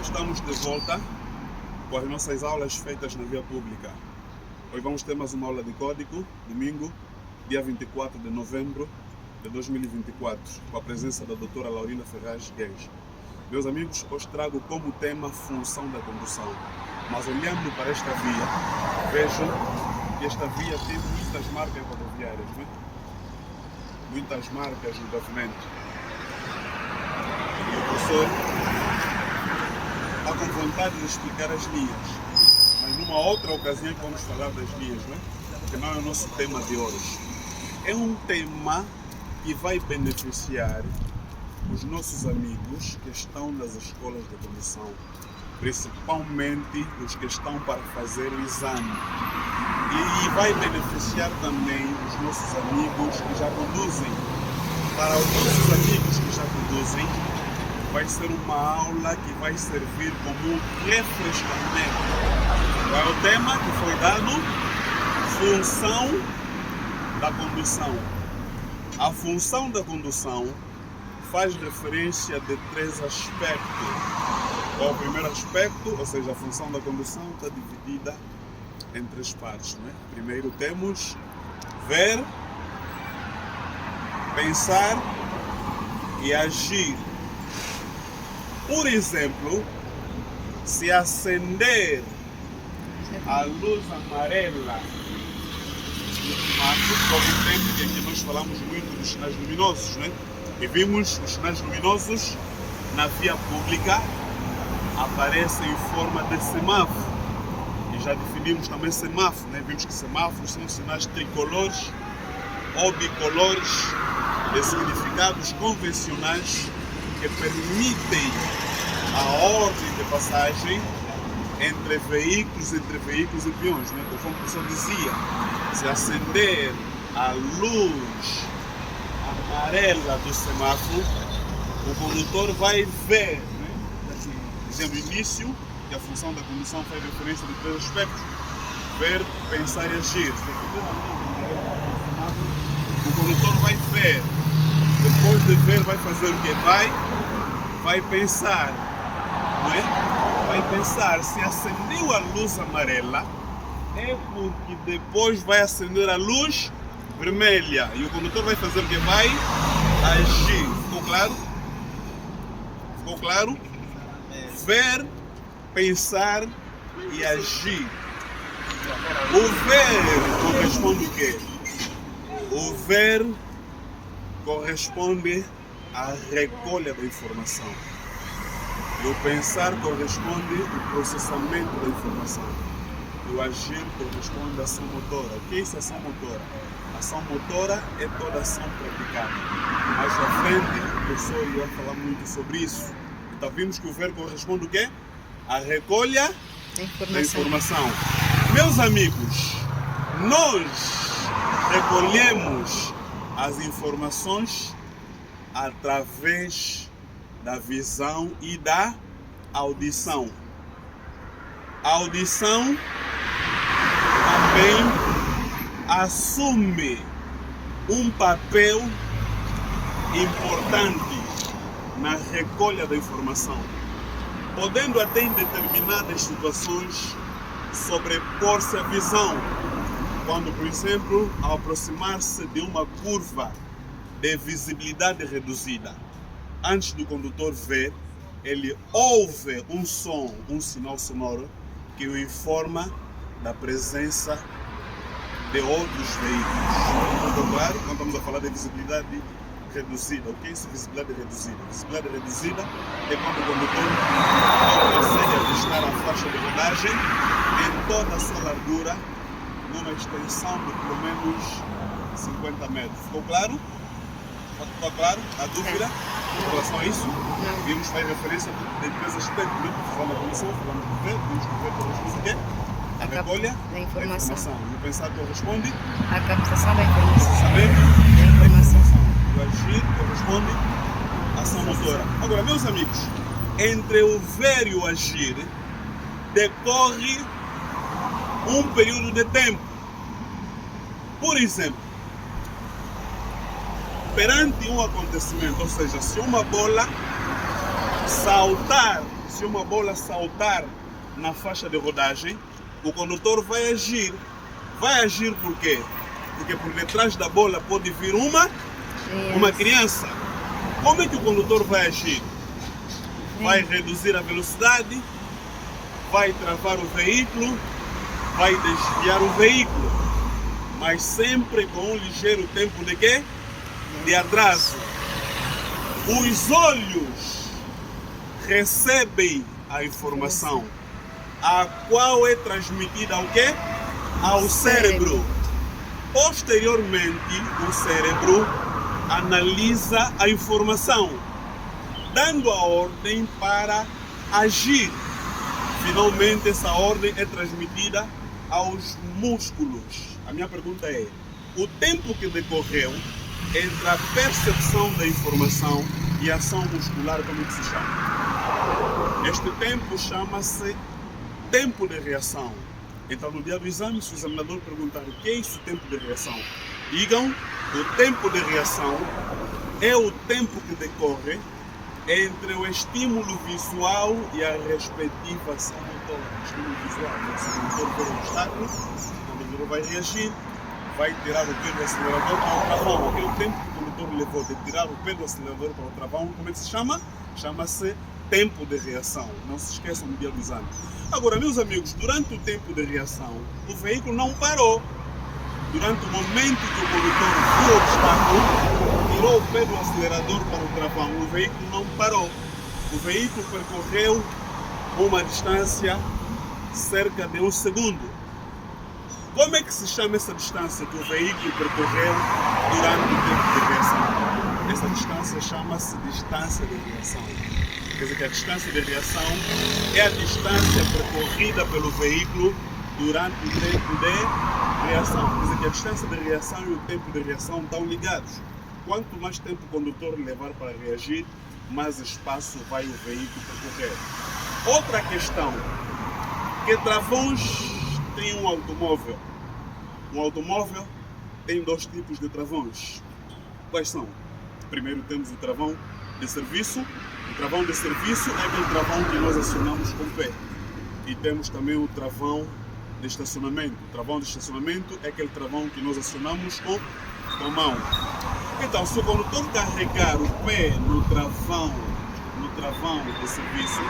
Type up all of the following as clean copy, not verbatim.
Estamos de volta com as nossas aulas feitas na via pública. Hoje vamos ter mais uma aula de código, domingo, dia 24 de novembro de 2024, com a presença da doutora Laurina Ferraz Guedes. Meus amigos, hoje trago como tema função da condução. Mas olhando para esta via, vejam que esta via tem muitas marcas rodoviárias, né? Muitas marcas no pavimento. E o professor está com vontade de explicar as linhas, mas numa outra ocasião que vamos falar das linhas, né? Porque não é o nosso tema de hoje. É um tema que vai beneficiar os nossos amigos que estão nas escolas de condução, principalmente os que estão para fazer o exame. E vai beneficiar também os nossos amigos que já conduzem. Para os nossos amigos que já conduzem, vai ser uma aula que vai servir como um refrescamento. Qual é o tema que foi dado? Função da condução. A função da condução faz referência de três aspectos. O primeiro aspecto, ou seja, a função da condução está dividida em três partes, né? Primeiro temos ver, pensar e agir. Por exemplo, se acender a luz amarela no semáforo, houve um tempo em que nós falamos muito dos sinais luminosos, né? E vimos os sinais luminosos na via pública aparecem em forma de semáforo. E já definimos também semáforo, né? Vimos que semáforos são sinais tricolores ou bicolores de significados convencionais que permitem a ordem de passagem entre veículos e peões, né? Conforme o professor dizia, se acender a luz amarela do semáforo, o condutor vai ver, né? Assim, dizendo no início que a função da condução faz referência de três aspectos: ver, pensar e agir. O condutor vai ver, depois de ver vai fazer o que? Vai pensar, não é? Vai pensar, se acendeu a luz amarela, é porque depois vai acender a luz vermelha. E o condutor vai fazer o que? Vai agir. Ficou claro? Ficou claro? Ver, pensar e agir. O ver corresponde o quê? O ver corresponde à recolha da informação. E o pensar corresponde ao processamento da informação. E o agir corresponde à ação motora. O que é isso, ação motora? A ação motora é toda ação praticada. Mais à frente, o professor irá falar muito sobre isso. Então vimos que o ver corresponde o quê? À recolha da informação. Meus amigos, nós recolhemos as informações através da visão e da audição. A audição também assume um papel importante na recolha da informação, podendo até em determinadas situações sobrepor-se a visão, quando, por exemplo, ao aproximar-se de uma curva de visibilidade reduzida, antes do condutor ver, ele ouve um som, um sinal sonoro que o informa da presença de outros veículos. Ficou claro? Quando estamos a falar de visibilidade reduzida. O que é isso, visibilidade reduzida? Visibilidade reduzida é quando o condutor não consegue avistar a faixa de rodagem em toda a sua largura, numa extensão de pelo menos 50 metros. Ficou claro? Ficou claro? A dúvida em relação a isso? Vimos que faz referência de três aspectos, né? Falamos da comissão, falamos do ver, vimos que o ver corresponde o quê? A recolha da informação. E o pensar corresponde? A captação da informação. Processamento Da informação. O agir corresponde à ação motora. Agora, meus amigos, entre o ver e o agir decorre um período de tempo. Por exemplo, perante um acontecimento, ou seja, se uma bola saltar se uma bola saltar na faixa de rodagem, o condutor vai agir. Vai agir por quê? Porque por detrás da bola pode vir uma criança. Como é que o condutor vai agir? Vai reduzir a velocidade, vai travar o veículo, vai desviar o veículo, mas sempre com um ligeiro tempo de quê? De atraso. Os olhos recebem a informação, a qual é transmitida ao quê? Ao cérebro. Posteriormente, o cérebro analisa a informação, dando a ordem para agir. Finalmente, essa ordem é transmitida aos músculos. A minha pergunta é: o tempo que decorreu entre a percepção da informação e a ação muscular, como que se chama? Este tempo chama-se tempo de reação. Então, no dia do exame, se o examinador perguntar o que é isso, tempo de reação, digam: o tempo de reação é o tempo que decorre entre o estímulo visual e a respectiva ação motora. O estímulo visual, se o motor for um obstáculo, o condutor vai reagir, vai tirar o pé do acelerador para o travão. Aquele tempo que o condutor levou de tirar o pé do acelerador para o travão, como é que se chama? Chama-se tempo de reação. Não se esqueçam do dia do exame. Agora, meus amigos, durante o tempo de reação, o veículo não parou. Durante o momento que o condutor viu o obstáculo, tirou o pé do acelerador para o travão, o veículo não parou. O veículo percorreu uma distância cerca de 1 segundo. Como é que se chama essa distância que o veículo percorreu durante o tempo de reação? Essa distância chama-se distância de reação. Quer dizer que a distância de reação é a distância percorrida pelo veículo durante o tempo de reação. Quer dizer que a distância de reação e o tempo de reação estão ligados. Quanto mais tempo o condutor levar para reagir, mais espaço vai o veículo percorrer. Outra questão: que travões tem um automóvel? Um automóvel tem 2 tipos de travões. Quais são? Primeiro temos o travão de serviço. O travão de serviço é aquele travão que nós acionamos com o pé. E temos também o travão de estacionamento. O travão de estacionamento é aquele travão que nós acionamos com a mão. Então, se o condutor carregar o pé no travão de serviço,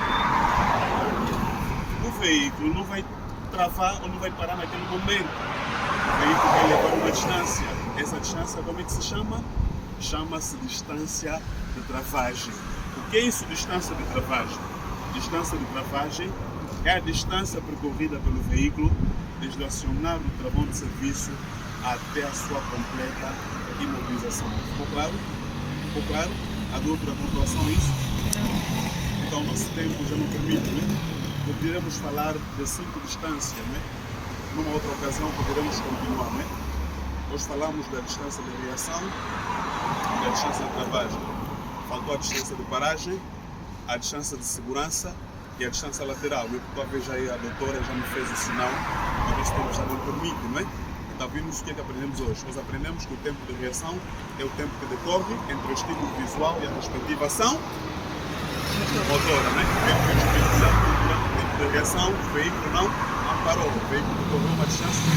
o veículo não vai travar ou não vai parar naquele momento. O veículo vai levar uma distância. Essa distância, como é que se chama? Chama-se distância de travagem. O que é isso, distância de travagem? Distância de travagem é a distância percorrida pelo veículo desde o acionar do travão de serviço até a sua completa imobilização. Ficou claro? Ficou claro? Há dúvida com relação a isso? Então, nosso tempo já não permite, né? Poderemos falar de 5 distâncias, né? Numa outra ocasião poderemos continuar, né? Hoje falamos da distância de reação e da distância de travagem. Faltou a distância de paragem, a distância de segurança e a distância lateral. Né? Talvez aí a doutora já me fez o sinal, mas esse tempo já não permite, não é? Então vimos o que é que aprendemos hoje. Nós aprendemos que o tempo de reação é o tempo que decorre entre o estímulo visual e a respectiva ação motora, né? Durante o tempo de reação, o veículo não parou. O veículo percorreu uma distância de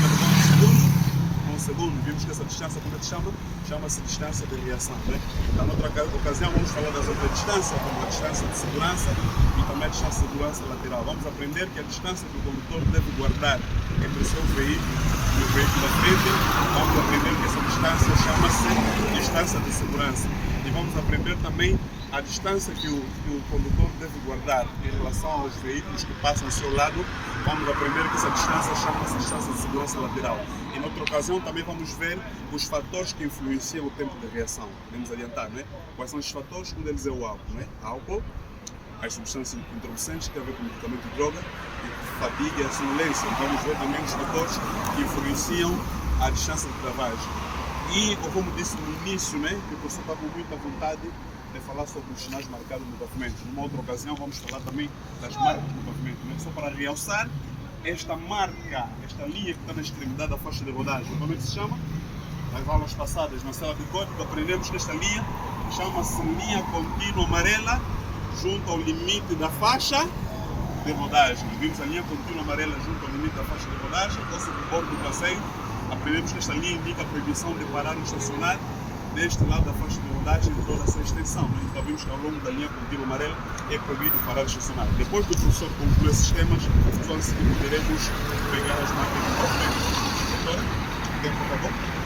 1 segundo. Vimos que essa distância, como é que chama? Chama-se distância de reação, né? Então, noutra ocasião, vamos falar das outras distâncias, como a distância de segurança e também a distância de segurança lateral. Vamos aprender que a distância que o condutor deve guardar entre o seu veículo e o veículo da frente, vamos aprender que essa distância chama-se distância de segurança. E vamos aprender também a distância que o condutor deve guardar em relação aos veículos que passam ao seu lado. Vamos aprender que essa distância chama-se distância de segurança lateral. E noutra ocasião também vamos ver os fatores que influenciam o tempo de reação. Podemos adiantar, não é? Quais são os fatores? Um deles é o álcool, não é? Álcool, as substâncias entorpecentes que têm a ver com medicamento e droga, e fadiga e a sonolência. Vamos ver também os fatores que influenciam a distância de travagem. E, como disse no início, né, que o professor está com muita vontade de falar sobre os sinais marcados no pavimento. Numa outra ocasião vamos falar também das marcas no pavimento, né? Só para realçar esta marca, esta linha que está na extremidade da faixa de rodagem. Como é que se chama? Nas aulas passadas, na sala de código, aprendemos que esta linha chama-se linha contínua amarela junto ao limite da faixa de rodagem. Vimos a linha contínua amarela junto ao limite da faixa de rodagem, ou sobre o bordo do passeio. Aprendemos que esta linha indica a proibição de parar e estacionar deste lado da faixa de rodagem em toda a sua extensão. Então vimos que ao longo da linha contínua amarela é proibido parar e estacionar. Depois do professor concluir esses temas, só assim poderemos pegar as máquinas de movimento. Doutora, o tempo acabou?